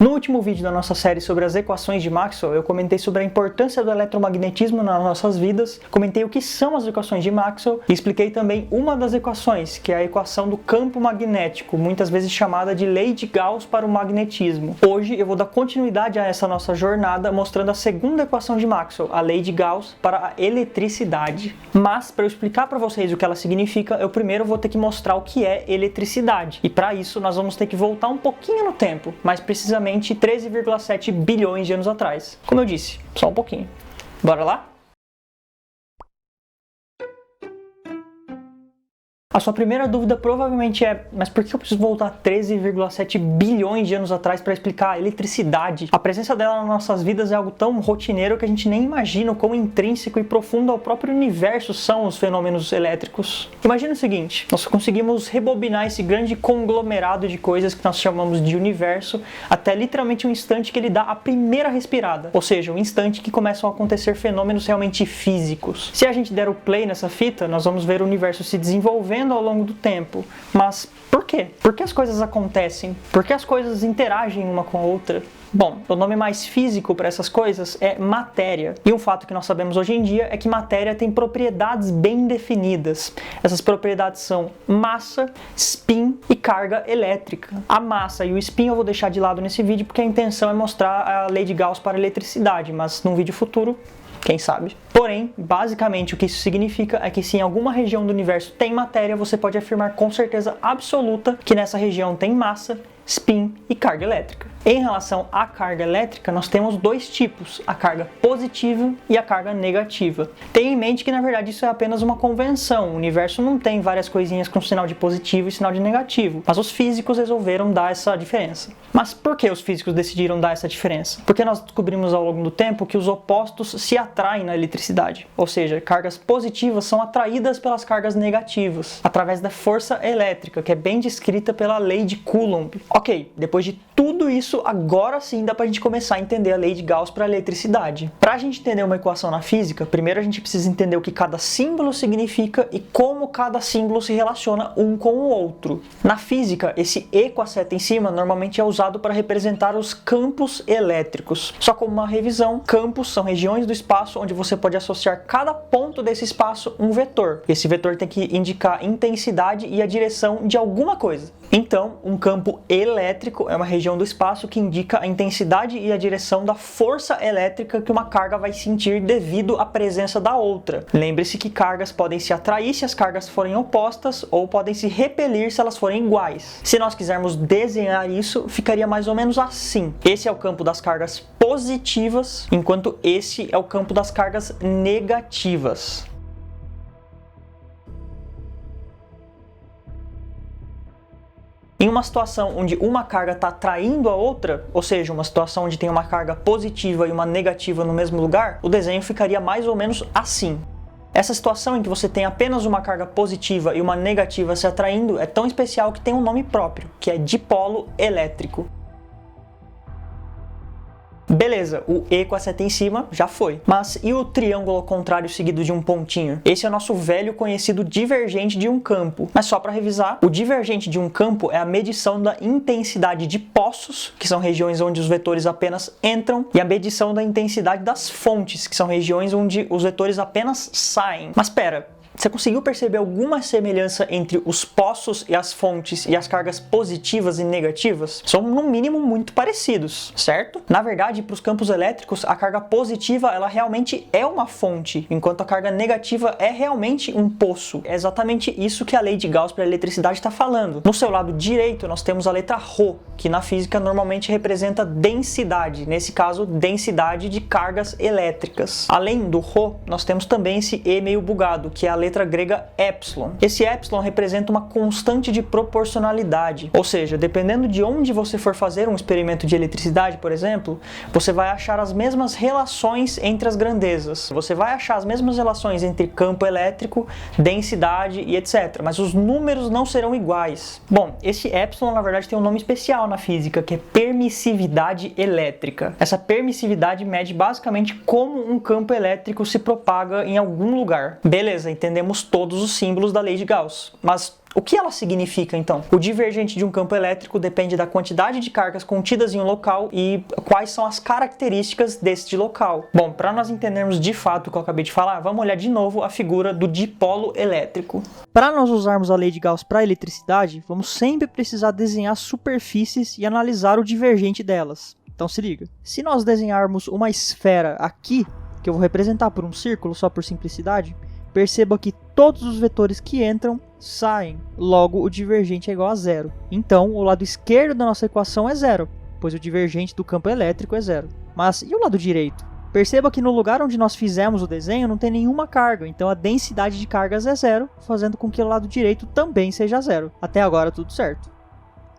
No último vídeo da nossa série sobre as equações de Maxwell, eu comentei sobre a importância do eletromagnetismo nas nossas vidas, comentei o que são as equações de Maxwell e expliquei também uma das equações, que é a equação do campo magnético, muitas vezes chamada de lei de Gauss para o magnetismo. Hoje eu vou dar continuidade a essa nossa jornada mostrando a segunda equação de Maxwell, a lei de Gauss para a eletricidade. Mas, para eu explicar para vocês o que ela significa, eu primeiro vou ter que mostrar o que é eletricidade. E para isso nós vamos ter que voltar um pouquinho no tempo, mais precisamente 13,7 bilhões de anos atrás. Como eu disse, só um pouquinho. Bora lá? A sua primeira dúvida provavelmente é: mas por que eu preciso voltar 13,7 bilhões de anos atrás para explicar a eletricidade? A presença dela nas nossas vidas é algo tão rotineiro que a gente nem imagina o quão intrínseco e profundo ao próprio universo são os fenômenos elétricos. Imagina o seguinte: nós conseguimos rebobinar esse grande conglomerado de coisas que nós chamamos de universo até literalmente um instante que ele dá a primeira respirada, ou seja, um instante que começam a acontecer fenômenos realmente físicos. Se a gente der o play nessa fita, nós vamos ver o universo se desenvolvendo ao longo do tempo. Mas por quê? Por que as coisas acontecem? Por que as coisas interagem uma com a outra? Bom, o nome mais físico para essas coisas é matéria. E um fato que nós sabemos hoje em dia é que matéria tem propriedades bem definidas. Essas propriedades são massa, spin e carga elétrica. A massa e o spin eu vou deixar de lado nesse vídeo porque a intenção é mostrar a lei de Gauss para a eletricidade, mas num vídeo futuro, quem sabe? Porém, basicamente o que isso significa é que se em alguma região do universo tem matéria, você pode afirmar com certeza absoluta que nessa região tem massa, spin e carga elétrica. Em relação à carga elétrica, nós temos dois tipos, a carga positiva e a carga negativa. Tenha em mente que na verdade isso é apenas uma convenção, o universo não tem várias coisinhas com sinal de positivo e sinal de negativo, mas os físicos resolveram dar essa diferença. Mas por que os físicos decidiram dar essa diferença? Porque nós descobrimos ao longo do tempo que os opostos se atraem na eletricidade, ou seja, cargas positivas são atraídas pelas cargas negativas, através da força elétrica, que é bem descrita pela lei de Coulomb. Ok, depois de tudo isso, agora sim dá pra gente começar a entender a lei de Gauss para a eletricidade. Pra gente entender uma equação na física, primeiro a gente precisa entender o que cada símbolo significa e como cada símbolo se relaciona um com o outro. Na física, esse E com a seta em cima normalmente é usado para representar os campos elétricos. Só como uma revisão, campos são regiões do espaço onde você pode associar cada ponto desse espaço um vetor. Esse vetor tem que indicar a intensidade e a direção de alguma coisa. Então, um campo elétrico é uma região do espaço que indica a intensidade e a direção da força elétrica que uma carga vai sentir devido à presença da outra. Lembre-se que cargas podem se atrair se as cargas forem opostas ou podem se repelir se elas forem iguais. Se nós quisermos desenhar isso, ficaria mais ou menos assim. Esse é o campo das cargas positivas, enquanto esse é o campo das cargas negativas. Em uma situação onde uma carga está atraindo a outra, ou seja, uma situação onde tem uma carga positiva e uma negativa no mesmo lugar, o desenho ficaria mais ou menos assim. Essa situação em que você tem apenas uma carga positiva e uma negativa se atraindo é tão especial que tem um nome próprio, que é dipolo elétrico. Beleza, o E com a seta em cima já foi. Mas e o triângulo ao contrário seguido de um pontinho? Esse é o nosso velho conhecido divergente de um campo. Mas só para revisar, o divergente de um campo é a medição da intensidade de poços, que são regiões onde os vetores apenas entram, e a medição da intensidade das fontes, que são regiões onde os vetores apenas saem. Mas pera, você conseguiu perceber alguma semelhança entre os poços e as fontes e as cargas positivas e negativas? São no mínimo muito parecidos, certo? Na verdade, para os campos elétricos, a carga positiva ela realmente é uma fonte, enquanto a carga negativa é realmente um poço. É exatamente isso que a lei de Gauss para a eletricidade está falando. No seu lado direito, nós temos a letra ρ, que na física normalmente representa densidade, nesse caso, densidade de cargas elétricas. Além do ρ, nós temos também esse E meio bugado, que é a letra grega epsilon. Esse epsilon representa uma constante de proporcionalidade, ou seja, dependendo de onde você for fazer um experimento de eletricidade, por exemplo, você vai achar as mesmas relações entre as grandezas. Você vai achar as mesmas relações entre campo elétrico, densidade e etc. Mas os números não serão iguais. Bom, esse epsilon na verdade tem um nome especial na física, que é permissividade elétrica. Essa permissividade mede basicamente como um campo elétrico se propaga em algum lugar. Beleza, entendeu? entendemos todos os símbolos da lei de Gauss. Mas o que ela significa, então? O divergente de um campo elétrico depende da quantidade de cargas contidas em um local e quais são as características deste local. Bom, para nós entendermos de fato o que eu acabei de falar, vamos olhar de novo a figura do dipolo elétrico. Para nós usarmos a lei de Gauss para a eletricidade, vamos sempre precisar desenhar superfícies e analisar o divergente delas. Então se liga, se nós desenharmos uma esfera aqui, que eu vou representar por um círculo só por simplicidade, perceba que todos os vetores que entram saem, logo o divergente é igual a zero. Então o lado esquerdo da nossa equação é zero, pois o divergente do campo elétrico é zero. Mas e o lado direito? Perceba que no lugar onde nós fizemos o desenho não tem nenhuma carga, então a densidade de cargas é zero, fazendo com que o lado direito também seja zero. Até agora tudo certo.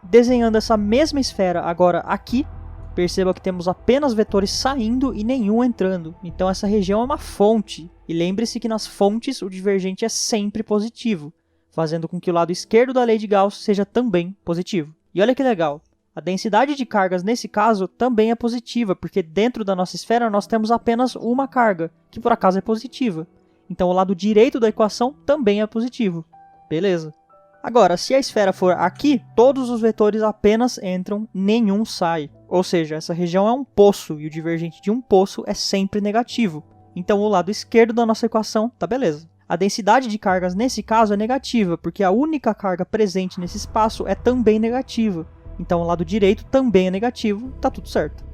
Desenhando essa mesma esfera agora aqui, perceba que temos apenas vetores saindo e nenhum entrando. Então essa região é uma fonte. E lembre-se que nas fontes o divergente é sempre positivo, fazendo com que o lado esquerdo da lei de Gauss seja também positivo. E olha que legal, a densidade de cargas nesse caso também é positiva, porque dentro da nossa esfera nós temos apenas uma carga, que por acaso é positiva. Então o lado direito da equação também é positivo. Beleza. Agora, se a esfera for aqui, todos os vetores apenas entram, nenhum sai. Ou seja, essa região é um poço, e o divergente de um poço é sempre negativo. Então o lado esquerdo da nossa equação tá beleza. A densidade de cargas nesse caso é negativa, porque a única carga presente nesse espaço é também negativa. Então o lado direito também é negativo, tá tudo certo.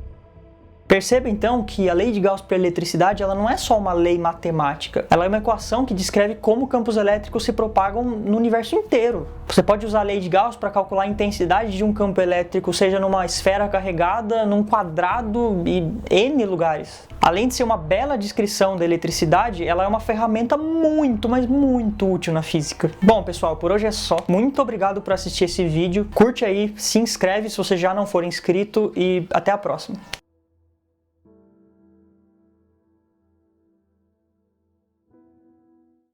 Perceba então que a lei de Gauss para a eletricidade ela não é só uma lei matemática, ela é uma equação que descreve como campos elétricos se propagam no universo inteiro. Você pode usar a lei de Gauss para calcular a intensidade de um campo elétrico, seja numa esfera carregada, num quadrado e N lugares. Além de ser uma bela descrição da eletricidade, ela é uma ferramenta muito, mas muito útil na física. Bom, pessoal, por hoje é só. Muito obrigado por assistir esse vídeo. Curte aí, se inscreve se você já não for inscrito e até a próxima.